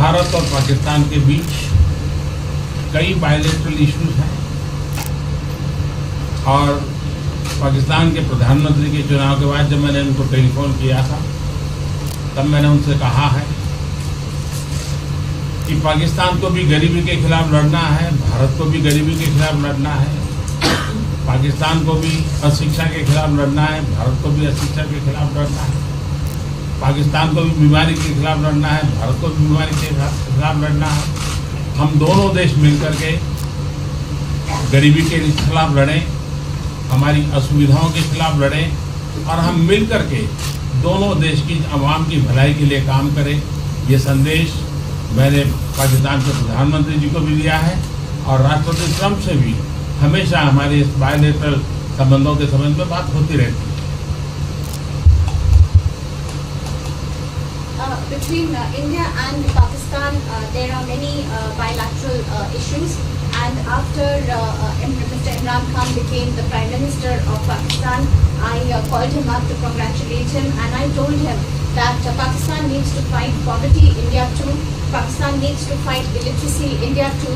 भारत और पाकिस्तान के बीच कई बायलैटरल इश्यूज हैं और पाकिस्तान के प्रधानमंत्री के चुनाव के बाद जब मैंने उनको टेलीफोन किया था तब मैंने उनसे कहा है कि पाकिस्तान को भी गरीबी के खिलाफ लड़ना है, भारत को भी गरीबी के खिलाफ लड़ना है, पाकिस्तान को भी अशिक्षा के खिलाफ लड़ना है, भारत को भी अशिक्षा के खिलाफ लड़ना है, पाकिस्तान को भी बीमारी के खिलाफ लड़ना है, भारत को भी बीमारी के खिलाफ लड़ना है। हम दोनों देश मिलकर के गरीबी के खिलाफ लड़ें, हमारी असुविधाओं के खिलाफ लड़ें और हम मिलकर के दोनों देश की आवाम की भलाई के लिए काम करें। ये संदेश मैंने पाकिस्तान के प्रधानमंत्री जी को भी दिया है और राष्ट्रपति ट्रंप से भी हमेशा हमारे इस बायलैटरल संबंधों के संबंध में बात होती रहती है। Between India and Pakistan, there are many bilateral issues. And after Mr. Imran Khan became the Prime Minister of Pakistan, I called him up to congratulate him, and I told him that Pakistan needs to fight poverty, India too. Pakistan needs to fight illiteracy, India too.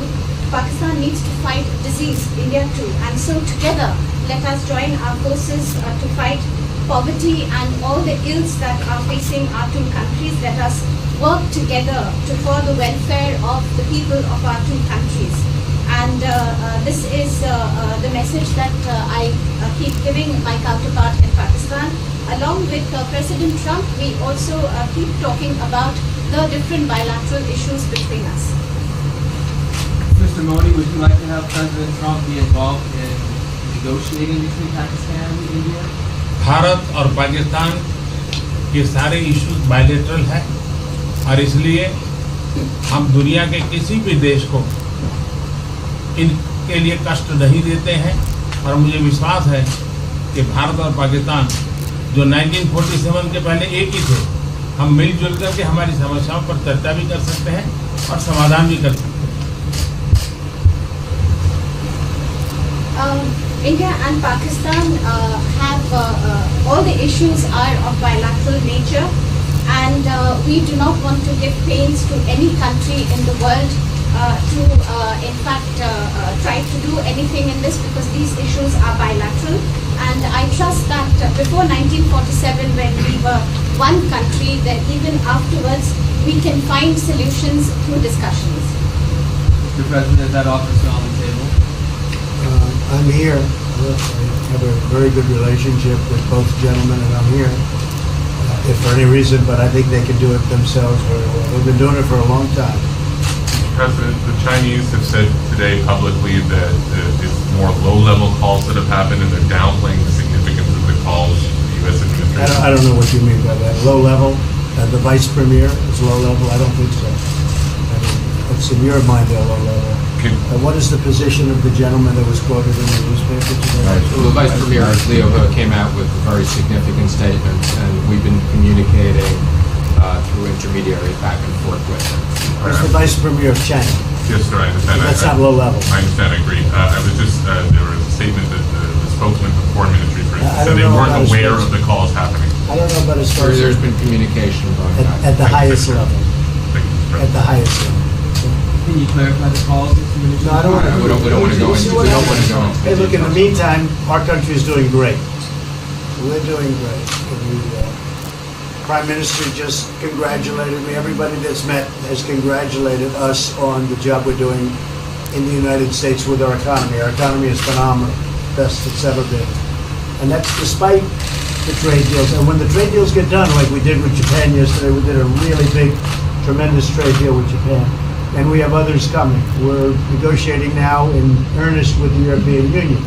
Pakistan needs to fight disease, India too. And so together, let us join our forces to fight poverty and all the ills that are facing our two countries. Let us work together for the welfare of the people of our two countries. And this is the message that I keep giving my counterpart in Pakistan. Along with President Trump, we also keep talking about the different bilateral issues between us. Mr. Modi, would you like to have President Trump be involved in negotiating between Pakistan and India? Bharat और पाकिस्तान के सारे issues bilateral हैं और इसलिए हम दुनिया के किसी भी देश को इनके लिए कष्ट नहीं देते हैं और मुझे विश्वास है कि भारत और पाकिस्तान जो 1947 के पहले एक ही थे, हम मिलजुल करके हमारी समस्याओं पर चर्चा भी कर सकते हैं और समाधान भी कर सकते हैं। India and Pakistan have all the issues are of bilateral nature, and we do not want to give pains to any country in the world to in fact try to do anything in this, because these issues are bilateral. And I trust that before 1947, when we were one country, that even afterwards we can find solutions through discussions. Mr. President, is that offer still on the table? I'm here. I have a very good relationship with both gentlemen, and I'm here. If for any reason, but I think they can do it themselves very well. They've been doing it for a long time. President, the Chinese have said today publicly that it's more low-level calls that have happened, and they're downplaying the significance of the calls to the U.S. administration. I don't know what you mean by that. Low level? The vice premier is low level? I don't think so. I mean, what's in your mind they're low level? What is the position of the gentleman that was quoted in the newspaper today? Well, the Vice Premier, Leo He, came out with a very significant statement, and we've been communicating through intermediaries back and forth with him. He's the vice premier of China. Yes, sir, I understand. That's not low level. I understand, I agree. I was just, there was a statement that the spokesman for the Foreign Ministry, for instance, said they weren't aware of the calls happening. I don't know about his There's been communication going back. at the highest level. Thank you, Mr. At the President. highest level. Can you clarify the calls, Mr. Minister? No, I don't want to. We don't want to go into. We don't want to go into. Hey, look, in the meantime, our country is doing great. We're doing great. The Prime Minister just congratulated me. Everybody that's met has congratulated us on the job we're doing in the United States with our economy. Our economy is phenomenal, best it's ever been. And that's despite the trade deals. And when the trade deals get done, like we did with Japan yesterday, we did a really big, tremendous trade deal with Japan. And we have others coming. We're negotiating now in earnest with the European Union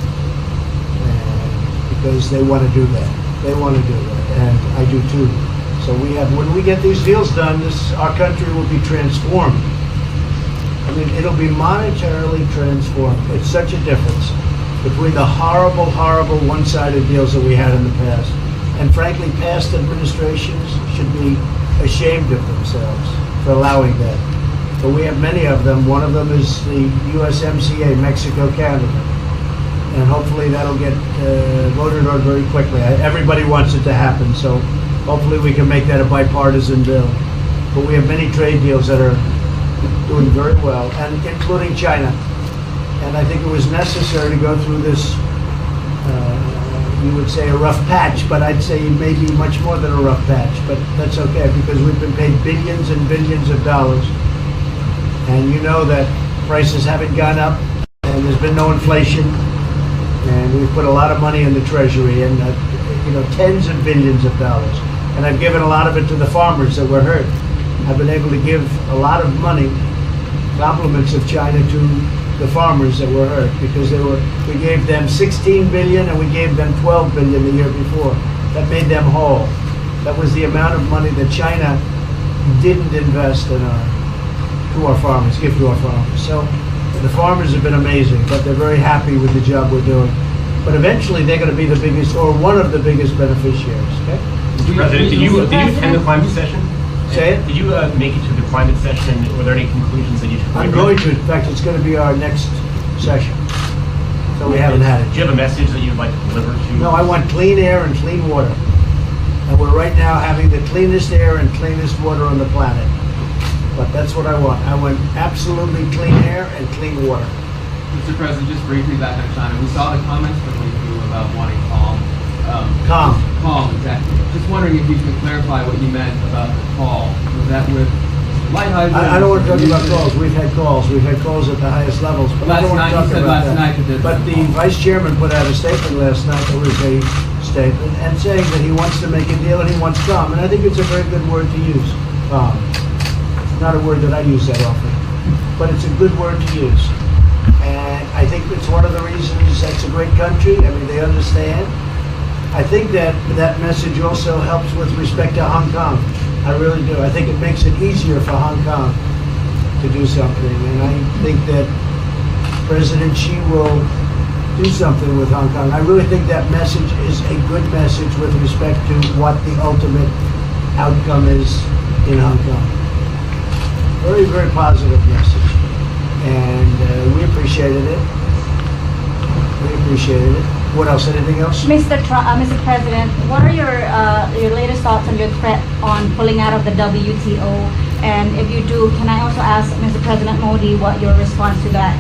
because they want to do that. They want to do that, and I do too. So we have, when we get these deals done, our country will be transformed. I mean, it'll be monetarily transformed. It's such a difference between the horrible, horrible one-sided deals that we had in the past. And frankly, past administrations should be ashamed of themselves for allowing that. But we have many of them. One of them is the USMCA, Mexico, Canada. And hopefully that'll get voted on very quickly. Everybody wants it to happen, so hopefully we can make that a bipartisan bill. But we have many trade deals that are doing very well, and including China. And I think it was necessary to go through this, you would say a rough patch, but I'd say maybe much more than a rough patch, but that's okay, because we've been paid billions and billions of dollars. And you know that prices haven't gone up, and there's been no inflation, and we've put a lot of money in the treasury, and tens of billions of dollars. And I've given a lot of it to the farmers that were hurt. I've been able to give a lot of money, compliments of China, to the farmers that were hurt, because we gave them 16 billion and we gave them 12 billion the year before. That made them whole. That was the amount of money that China didn't invest in give to our farmers. So the farmers have been amazing, but they're very happy with the job we're doing. But eventually they're going to be the biggest, or one of the biggest beneficiaries. Okay? Mr. President, did you attend the climate session? Say it? Did you make it to the climate session? Were there any conclusions that you took away I'm from going it? to. In fact, it's going to be our next session. So we haven't had Do you it. have a message that you'd like to deliver to? No, I want clean air and clean water. And we're right now having the cleanest air and cleanest water on the planet. But that's what I want. I want absolutely clean air and clean water. Mr. President, just briefly back on China, we saw the comments from you about wanting calm. Calm. Calm, exactly. Just wondering if you could clarify what you meant about the call. Was that with Lighthizer? I don't want to talk about calls. We've had calls. We've had calls at the highest levels. But I don't want to talk about that. But the vice chairman put out a statement last night. There was a statement and saying that he wants to make a deal and he wants calm. And I think it's a very good word to use. Calm. It's not a word that I use that often, but it's a good word to use. And I think it's one of the reasons that's a great country. I mean, they understand. I think that message also helps with respect to Hong Kong. I really do. I think it makes it easier for Hong Kong to do something. And I think that President Xi will do something with Hong Kong. I really think that message is a good message with respect to what the ultimate outcome is in Hong Kong. Very, very positive message. And we appreciated it. We appreciated it. What else? Anything else? Mr. President, what are your latest thoughts on your threat on pulling out of the WTO? And if you do, can I also ask Mr. President Modi what your response to that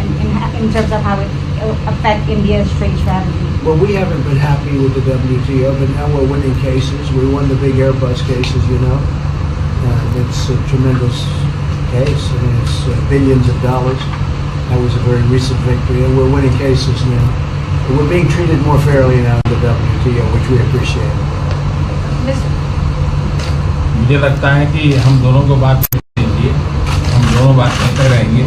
in terms of how it will affect India's trade strategy? Well, we haven't been happy with the WTO, but now we're winning cases. We won the big Airbus cases, you know. It's a tremendous case. I mean, it's billions of dollars. That was a very recent victory, and we're winning cases now. We're being treated more fairly now in the WTO, which we appreciate. मुझे लगता है कि हम दोनों को बात करेंगे, हम दोनों बात करते रहेंगे,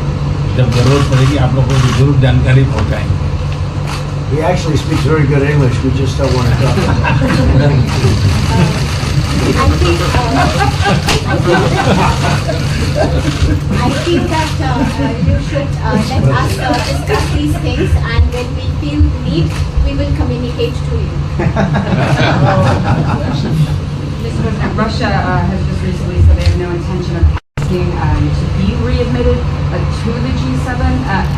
जब जरूरत पड़ेगी आप लोगों को जरूर जानकारी पहुंचाएंगे. He actually speaks very good English, we just don't want to talk about it. I think that you should let us discuss these things, and when we feel the need, we will communicate to you. Mr. President, Russia has just recently said they have no intention of asking to be readmitted to the G7.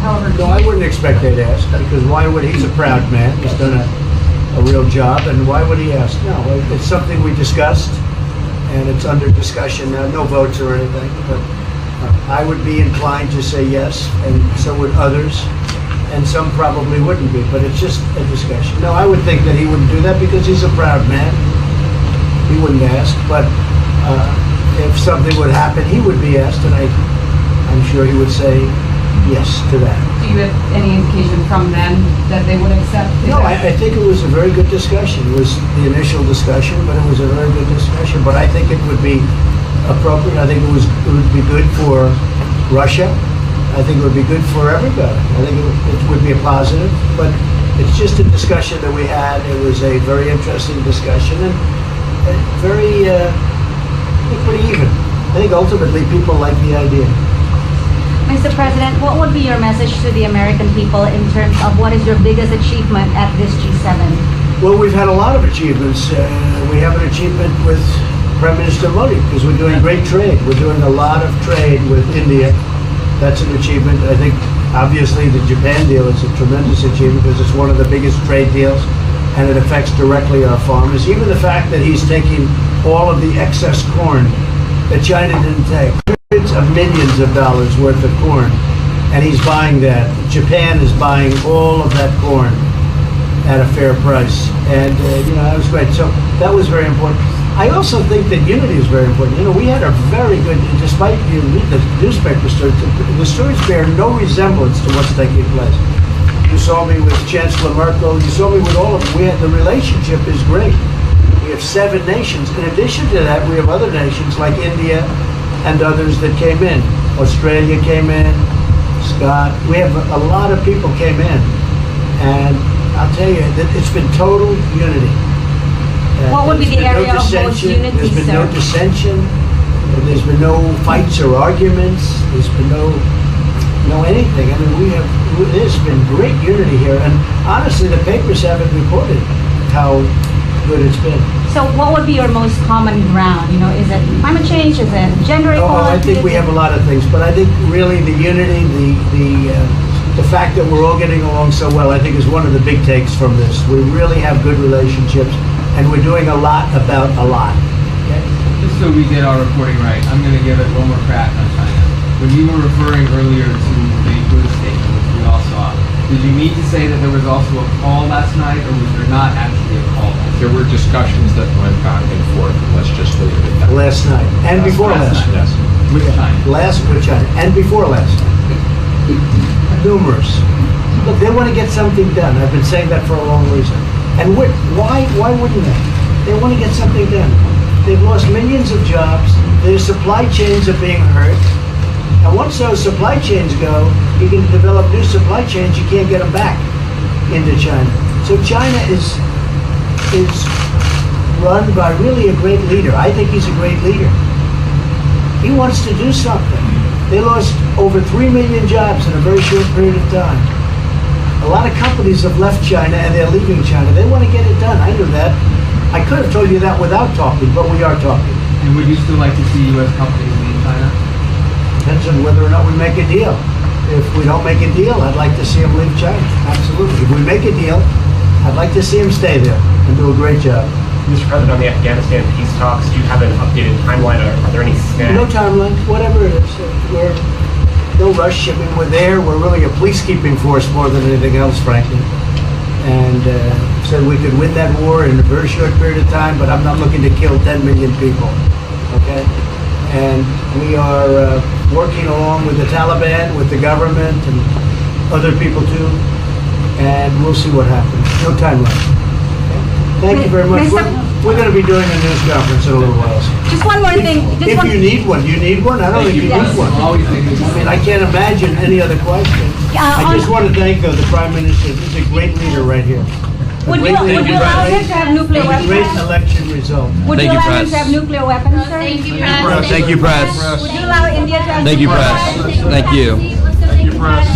However, No, I wouldn't expect they'd ask, because why would, he's a proud man, he's done a real job, and why would he ask? No, it's something we discussed, and it's under discussion now, no votes or anything, but I would be inclined to say yes, and so would others, and some probably wouldn't be, but it's just a discussion. No, I would think that he wouldn't do that because he's a proud man. He wouldn't ask, but if something would happen, he would be asked, and I'm sure he would say yes to that. do you have any indication from them that they would accept? No, I think it was a very good discussion. It was the initial discussion, but it was a very good discussion. But I think it would be appropriate. I think it would be good for Russia. I think it would be good for everybody. I think it would be a positive. But it's just a discussion that we had. It was a very interesting discussion and very, I think pretty even. I think ultimately people like the idea. Mr. President, what would be your message to the American people in terms of what is your biggest achievement at this G7? Well, we've had a lot of achievements. We have an achievement with Prime Minister Modi because we're doing great trade. We're doing a lot of trade with India. That's an achievement. I think, obviously, the Japan deal is a tremendous achievement because it's one of the biggest trade deals and it affects directly our farmers. Even the fact that he's taking all of the excess corn that China didn't take. hundreds of millions of dollars worth of corn, and he's buying that. Japan is buying all of that corn at a fair price, and that was great. So that was very important. I also think that unity is very important. We had a very good, despite you read the newspaper stories, the stories bear no resemblance to what's taking place. You saw me with Chancellor Merkel. You saw me with all of them. The relationship is great. We have 7 nations. In addition to that, we have other nations like India and others that came in. Australia came in. Scott. We have a lot of people came in, and I'll tell you that it's been total unity. What would be the area of most unity, There's been sir? no dissension. There's been no fights or arguments. There's been no anything. I mean, there's been great unity here, and honestly, the papers haven't reported how good it's been. So what would be your most common ground? Is it climate change? Is it gender equality? I think we have a lot of things, but I think really the unity, the fact that we're all getting along so well, I think is one of the big takes from this. We really have good relationships, and we're doing a lot about a lot. Okay. Just so we get our reporting right, I'm going to give it one more crack on China. When you were referring earlier to the Buddha statement, which we all saw, did you mean to say that there was also a call last night, or was there not actually a call last night? There were discussions that went back and forth, and let's just leave it at that. Last night, and before last night. Yes. With China? Last with China, and before last night. Numerous. Look, they want to get something done. I've been saying that for a long reason. And why wouldn't they? They want to get something done. They've lost millions of jobs. Their supply chains are being hurt. And once those supply chains go, you can develop new supply chains. You can't get them back into China. So China is run by really a great leader. I think he's a great leader. He wants to do something. They lost over 3 million jobs in a very short period of time. A lot of companies have left China and they're leaving China. They want to get it done. I knew that. I could have told you that without talking, but we are talking. And would you still like to see U.S. companies leave China? Depends on whether or not we make a deal. If we don't make a deal, I'd like to see them leave China. Absolutely. If we make a deal, I'd like to see them stay there and do a great job. Mr. President, on the Afghanistan peace talks, do you have an updated timeline? Are there any snags? No timeline, whatever it is. We're no rush. I mean, we're there. We're really a peacekeeping force more than anything else, frankly. And said we could win that war in a very short period of time, but I'm not looking to kill 10 million people. Okay? And we are working along with the Taliban, with the government, and other people too. And we'll see what happens. No timeline. Thank you very much. We're going to be doing a news conference in a little while. Just one more thing. If you need one, do you need one? I don't think you need one. Always think it's I mean, I can't imagine any other question. I just want to thank the Prime Minister. He's a great leader right here. Would you allow him to have nuclear A great weapons? election result. Would you Thank you, allow him Press. to have nuclear weapons, sir? Thank you, Thank you, press. Would you allow India to have Thank you, nuclear press. weapons? Thank you. Thank you, press.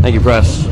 Thank you, press.